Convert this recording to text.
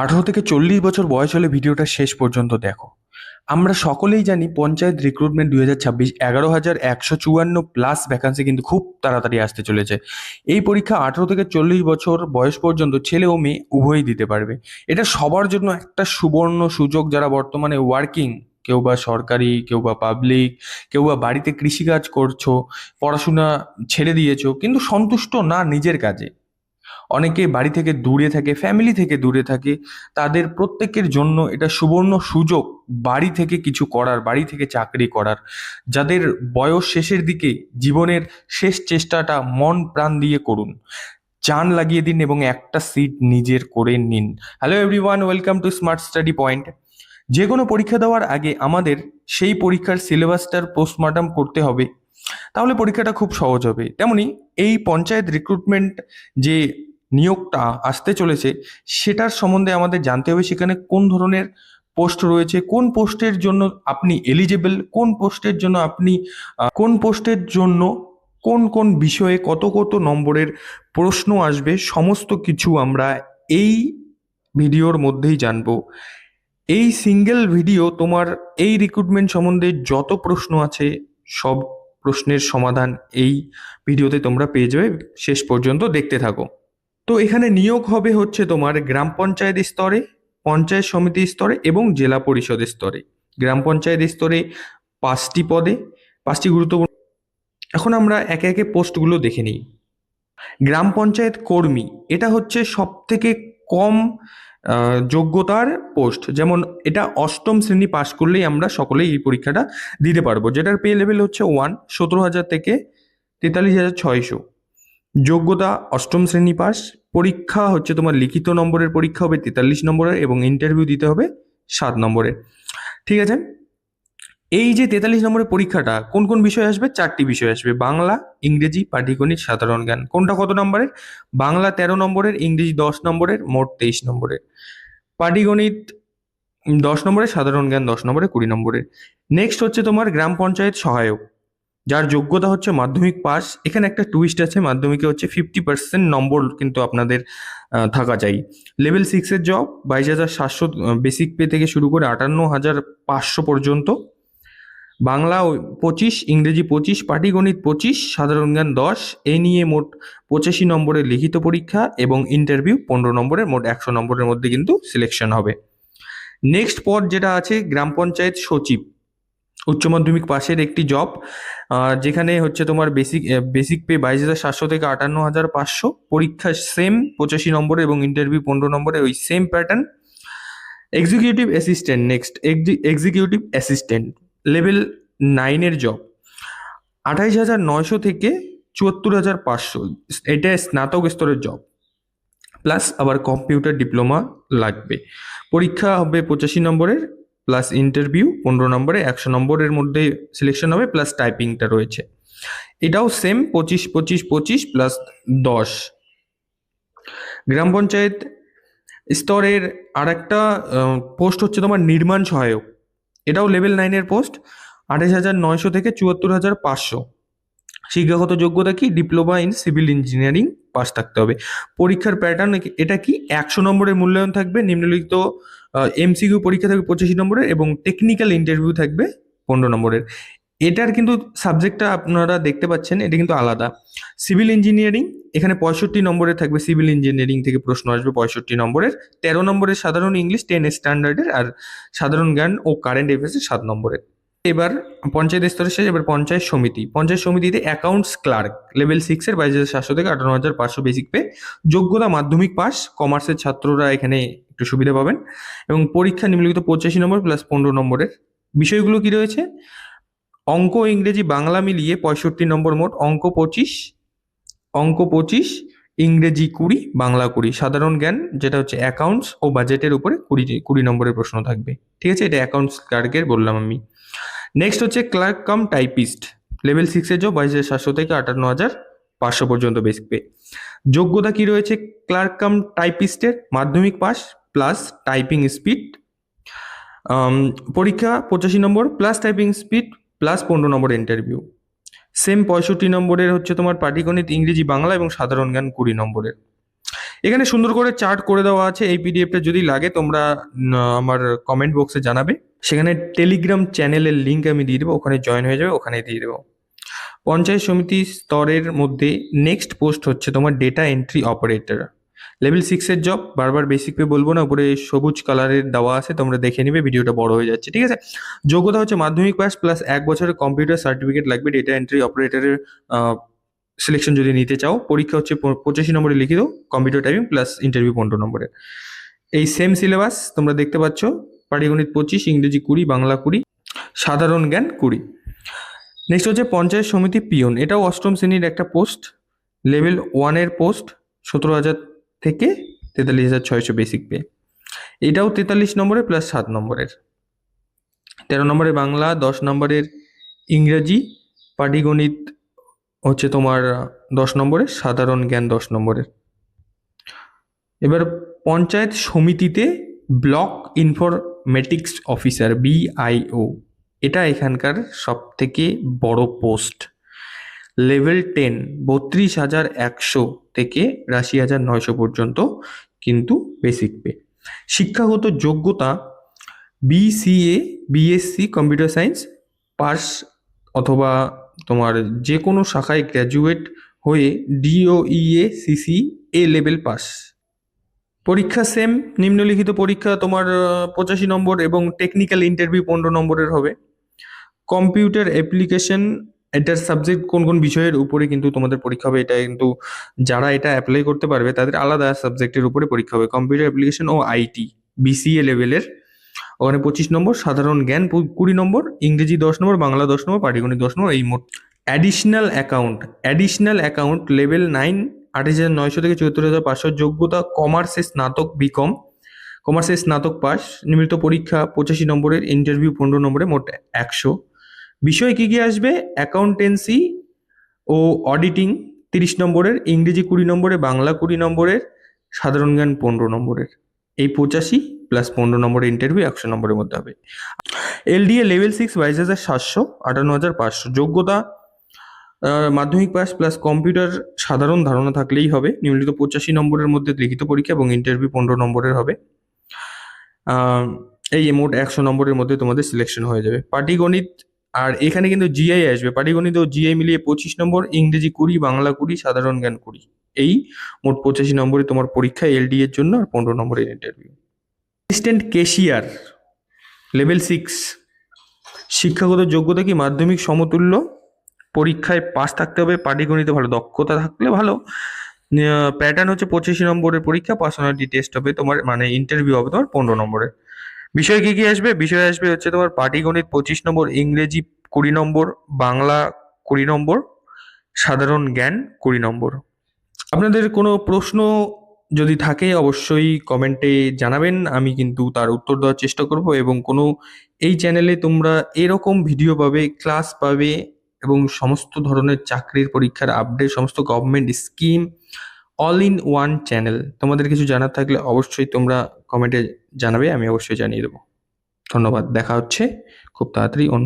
18 থেকে 40 বছর বয়স হলে ভিডিওটা শেষ পর্যন্ত দেখো। আমরা সকলেই জানি পঞ্চায়েত রিক্রুটমেন্ট 2026 11,154 ভ্যাকান্সি কিন্তু খুব তাড়াতাড়ি আসতে চলেছে। এই পরীক্ষা 18 থেকে 40 বছর বয়স পর্যন্ত ছেলে ও মেয়ে উভয়ই দিতে পারবে। এটা সবার জন্য একটা সুবর্ণ সুযোগ, যারা বর্তমানে ওয়ার্কিং, কেউ বা সরকারি, কেউ বা পাবলিক, কেউ বা বাড়িতে কৃষিকাজ করছো, পড়াশোনা ছেড়ে দিয়েছো কিন্তু সন্তুষ্ট না নিজের কাজে। অনেকে বাড়ি থেকে দূরে থাকে, ফ্যামিলি থেকে দূরে থাকে। তাদের প্রত্যেকের জন্য এটা সুবর্ণ সুযোগ বাড়ি থেকে কিছু করার, বাড়ি থেকে চাকরি করার। যাদের বয়স শেষের দিকে, জীবনের শেষ চেষ্টাটা মন প্রাণ দিয়ে করুন। জান লাগিয়ে দিন এবং একটা সিট নিজের করে নিন। Hello everyone, welcome to smart study point. যে কোনো পরীক্ষা দেওয়ার আগে আমাদের সেই পরীক্ষার সিলেবাসটার পোস্টমর্টম করতে হবে, তাহলে পরীক্ষাটা খুব সহজ হবে। তেমনি এই পঞ্চায়েত রিক্রুটমেন্ট যে নিয়োগটা আসতে চলেছে, সেটার সম্বন্ধে আমাদের জানতে হবে সেখানে কোন ধরনের পোস্ট রয়েছে, কোন পোস্টের জন্য আপনি এলিজেবল, কোন পোস্টের জন্য আপনি কোন পোস্টের জন্য কোন কোন বিষয়ে কত কত নম্বরের প্রশ্ন আসবে, সমস্ত কিছু আমরা এই ভিডিওর মধ্যেই জানবো। এই সিঙ্গেল ভিডিও তোমার এই রিক্রুটমেন্ট সম্বন্ধে যত প্রশ্ন আছে, সব প্রশ্নের সমাধান এই ভিডিওতে তোমরা পেয়ে যাবে। শেষ পর্যন্ত দেখতে থাকো। তো এখানে নিয়োগ হবে হচ্ছে তোমার গ্রাম পঞ্চায়েত স্তরে, পঞ্চায়েত সমিতি স্তরে এবং জেলা পরিষদ স্তরে। গ্রাম পঞ্চায়েত স্তরে 5টি পদে, 5টি গুরুত্বপূর্ণ। এখন আমরা একে একে পোস্টগুলো দেখে নিই। গ্রাম পঞ্চায়েত কর্মী, এটা হচ্ছে সব থেকে কম যোগ্যতার পোস্ট। যেমন এটা 8ম শ্রেণী পাশ করলেই আমরা সকলেই এই পরীক্ষাটা দিতে পারবো, যেটার পে লেভেল হচ্ছে 1, 17,000 থেকে 43,600। যোগ্যতা 8ম শ্রেণী পাস। পরীক্ষা হচ্ছে তোমার লিখিত নম্বরের পরীক্ষা হবে 43 নম্বরের এবং ইন্টারভিউ দিতে হবে 7 নম্বরের। ঠিক আছে, এই যে 43 নম্বরের পরীক্ষাটা কোন কোন বিষয় আসবে? 4টি বিষয় আসবে: বাংলা, ইংরেজি, পাটিগণিত, সাধারণ জ্ঞান। কোনটা কত নম্বরের? বাংলা 13 নম্বরের, ইংরেজি 10 নম্বরের, মোট 23 নম্বরের। পাটিগণিত 10 নম্বরের, সাধারণ জ্ঞান 10 নম্বরের, 20 নম্বরের। নেক্সট হচ্ছে তোমার গ্রাম পঞ্চায়েত সহায়ক, যার যোগ্যতা হচ্ছে মাধ্যমিক পাস। এখানে একটা টুইস্ট আছে, মাধ্যমিকে হচ্ছে 50% নম্বর কিন্তু আপনাদের থাকা চাই। লেভেল 6-এর জব, 22,700 বেসিক পে থেকে শুরু করে 58,500 পর্যন্ত। বাংলা 25, ইংরেজি 25, পাটিগণিত 25, সাধারণ জ্ঞান 10। এই নিয়ে মোট 85 নম্বরের লিখিত পরীক্ষা এবং ইন্টারভিউ 15 নম্বরের, মোট 100 নম্বরের মধ্যে কিন্তু সিলেকশন হবে। নেক্সট পদ যেটা আছে গ্রাম পঞ্চায়েত সচিব, উচ্চ মাধ্যমিক পাশের একটি জব, যেখানে হচ্ছে তোমার বেসিক পে 22,700 থেকে 58,500। পরীক্ষা সেম 85 নম্বরে এবং ইন্টারভিউ 15 নম্বরে, ওই same pattern. Executive assistant, next executive assistant, level 9-এর জব, 28,900 থেকে 74,500। এটা স্নাতক স্তরের জব, প্লাস আবার কম্পিউটার ডিপ্লোমা লাগবে। পরীক্ষা হবে 85 নম্বরের, প্লাস ইন্টারভিউ 15 নম্বরে, 100 নম্বরের মধ্যে সিলেকশন হবে, প্লাস টাইপিংটা রয়েছে। এটাও সেম 25, 25, 25 প্লাস 10। গ্রাম পঞ্চায়েত স্তরের আর একটা পোস্ট হচ্ছে তোমার নির্মাণ সহায়ক, এটাও লেভেল 9-এর পোস্ট, 28,900 থেকে 74,500। শিক্ষাগত যোগ্যতা কি? Diploma in civil engineering pass থাকতে হবে। পরীক্ষার প্যাটার্ন এটা কি? 100 নম্বরের মূল্যায়ন থাকবে, নিম্নলিখিত এমসিকিউ পরীক্ষা থাকবে 85 নম্বরের এবং টেকনিক্যাল ইন্টারভিউ থাকবে 15 নম্বরের। এটার কিন্তু সাবজেক্টটা আপনারা দেখতে পাচ্ছেন, এটা কিন্তু আলাদা। সিভিল ইঞ্জিনিয়ারিং, এখানে 65 নম্বরের থাকবে, সিভিল ইঞ্জিনিয়ারিং থেকে প্রশ্ন আসবে 65 নম্বরের। 13 নম্বরের সাধারণ ইংলিশ 10 স্ট্যান্ডার্ডের, আর সাধারণ জ্ঞান ও কারেন্ট অ্যাফেয়ার্সের 7 নম্বরের। এবার পঞ্চায়েত স্তরের শেষ, এবার পঞ্চায়েত সমিতি। পঞ্চায়েত সমিতিতে অ্যাকাউন্টস ক্লার্ক, লেভেল 6-এর 22,700 থেকে 58,500 বেসিক পে। যোগ্যতা মাধ্যমিক পাস, কমার্সের ছাত্ররা এখানে একটু সুবিধা পাবেন এবং পরীক্ষা নিম্নলিখিত 85 নম্বর প্লাস 15 নম্বরের। বিষয়গুলো কি রয়েছে? অঙ্ক, ইংরেজি, বাংলা মিলিয়ে 65 নম্বর মোট। অঙ্ক 25, ইংরেজি 20, বাংলা 20। সাধারণ জ্ঞান যেটা হচ্ছে অ্যাকাউন্টস ও বাজেটের উপরে 20 নম্বরের প্রশ্ন থাকবে। ঠিক আছে, এটা অ্যাকাউন্টস ক্লার্কের বললাম আমি। নেক্সট হচ্ছে ক্লার্ক কাম টাইপিস্ট, লেভেল 6-এর জব, 22,700 থেকে 58,500 পর্যন্ত বেসিক পে। যোগ্যতা কি রয়েছে ক্লার্ক কাম টাইপিস্টের? মাধ্যমিক পাস প্লাস টাইপিং স্পিড। পরীক্ষা 85 নম্বর প্লাস টাইপিং স্পিড প্লাস 15 নম্বর ইন্টারভিউ। সেম 65 নম্বরের হচ্ছে তোমার পাটিগণিত, ইংরেজি, বাংলা এবং সাধারণ জ্ঞান 20 নম্বরের। এখানে সুন্দর করে চার্ট করে দেওয়া আছে। এই পিডিএফটা যদি লাগে তোমরা আমার কমেন্ট বক্সে জানাবে। সেখানে টেলিগ্রাম চ্যানেলের লিঙ্ক আমি দিয়ে দেবো, ওখানে জয়েন হয়ে যাবে, ওখানে দিয়ে দেবো। পঞ্চায়েত সমিতি স্তরের মধ্যে নেক্সট পোস্ট হচ্ছে তোমার ডেটা এন্ট্রি অপারেটর, লেভেল 6-এর জব। বারবার বেসিক পে বলবো না, উপরে সবুজ কালারের দেওয়া আছে, তোমরা দেখে নিবে, ভিডিওটা বড় হয়ে যাচ্ছে, ঠিক আছে। যোগ্যতা হচ্ছে মাধ্যমিক পাস প্লাস 1 বছরের কম্পিউটার সার্টিফিকেট লাগবে ডেটা এন্ট্রি অপারেটরের সিলেকশন যদি নিতে চাও। পরীক্ষা হচ্ছে 85 নম্বরে লিখিত, কম্পিউটার টাইপিং প্লাস ইন্টারভিউ 15 নম্বরের। এই সেম সিলেবাস তোমরা দেখতে পাচ্ছ, পাটিগণিত 25, ইংরেজি 20, বাংলা 20, সাধারণ জ্ঞান 20। নেক্সট হচ্ছে পঞ্চায়েত সমিতি পিয়ন, এটাও অষ্টম শ্রেণীর একটা পোস্ট, লেভেল 1-এর পোস্ট, 17,000 থেকে 43,600 বেসিক পে। এটাও 43 নম্বরে প্লাস 7 নম্বরের, 13 নম্বরে বাংলা, 10 নম্বরের ইংরাজি, পাটিগণিত হচ্ছে তোমার 10 নম্বরের, সাধারণ জ্ঞান 10 নম্বরের। এবার পঞ্চায়েত সমিতিতে ব্লক ইনফরমেটিক্স অফিসার, BIO, এটা এখানকার সব থেকে বড় পোস্ট। লেভেল 10, 32,100 থেকে 82,900 পর্যন্ত কিন্তু বেসিক পে। শিক্ষাগত যোগ্যতা BCA, BSc computer science pass অথবা তোমার যে কোনো শাখায় গ্র্যাজুয়েট হয়ে DOEA CC লেভেল পাস। পরীক্ষা সেম, নিম্নলিখিত পরীক্ষা তোমার 85 নম্বর এবং টেকনিক্যাল ইন্টারভিউ 15 নম্বরের হবে। কম্পিউটার অ্যাপ্লিকেশন, এটার সাবজেক্ট কোন কোন বিষয়ের উপরে কিন্তু তোমাদের পরীক্ষা হবে, এটা কিন্তু যারা এটা অ্যাপ্লাই করতে পারবে তাদের আলাদা সাবজেক্টের উপরে পরীক্ষা হবে। কম্পিউটার অ্যাপ্লিকেশন ও IT BCA লেভেলের, ওখানে 25 নম্বর, সাধারণ জ্ঞান 20 নম্বর, ইংরেজি 10 নম্বর, বাংলা 10 নম্বর, পাটিগণিত 10 নম্বর, এই মোট। অ্যাডিশনাল অ্যাকাউন্ট লেভেল 9, 28,900 থেকে 74,500, যোগ্যতা কমার্সে স্নাতক BCom, কমার্সে স্নাতক পাস, নিয়মিত পরীক্ষা 85 নম্বরের, ইন্টারভিউ 15 নম্বরে, মোট 100। বিষয় কি কি আসবে? অ্যাকাউন্টেন্সি ও অডিটিং 30 নম্বরের, ইংরেজি 20 নম্বরে, বাংলা 20 নম্বরের, সাধারণ জ্ঞান 15 নম্বরের। এই 85 প্লাস 15 নম্বরের ইন্টারভিউ 100 নম্বরের মধ্যে হবে। LDA লেভেল 6, 22,700, 58,500, যোগ্যতা মাধ্যমিক পাস প্লাস কম্পিউটার সাধারণ ধারণা থাকলেই হবে। নিম্নলিখিত 85 নম্বরের মধ্যে লিখিত পরীক্ষা এবং ইন্টারভিউ 15 নম্বরের হবে। এই মোট 100 নম্বরের মধ্যে তোমাদের সিলেকশন হয়ে যাবে। পাটিগণিত, আর এখানে কিন্তু GI আসবে, পাটিগণিত ও GI মিলিয়ে 25 নম্বর, ইংরেজি 20, বাংলা 20, সাধারণ জ্ঞান 20। এই মোট 85 নম্বরে তোমার পরীক্ষা LDA এর জন্য, আর 15 নম্বরের ইন্টারভিউ। অ্যাসিস্ট্যান্ট ক্যাশিয়ার লেভেল 6, শিক্ষাগত যোগ্যতা কি মাধ্যমিক সমতুল্য, পরীক্ষায় পাস থাকতে হবে, পাটিগণিতে ভালো দক্ষতা থাকলে ভালো। প্যাটার্ন হচ্ছে 85 নম্বরের পরীক্ষা, পার্সোনালিটি টেস্ট হবে তোমার, মানে ইন্টারভিউ হবে তোমার 15 নম্বরের। বিষয় কি কি আসবে? বিষয় আসবে হচ্ছে তোমার পাটিগণিত 25 নম্বর, ইংরেজি 20 নম্বর, বাংলা 20 নম্বর, সাধারণ জ্ঞান 20 নম্বর। আপনাদের কোনো প্রশ্ন যদি থাকে অবশ্যই কমেন্টে জানাবেন, আমি কিন্তু তার উত্তর দেওয়ার চেষ্টা করব। এবং কোনো এই চ্যানেলে তোমরা এরকম ভিডিও পাবে, ক্লাস পাবে এবং সমস্ত ধরনের চাকরির পরীক্ষার আপডেট, সমস্ত government scheme, all in one channel. তোমাদের কিছু জানার থাকলে অবশ্যই তোমরা কমেন্টে জানাবে, আমি অবশ্যই জানিয়ে দেবো। ধন্যবাদ, দেখা হচ্ছে খুব তাড়াতাড়ি অন্য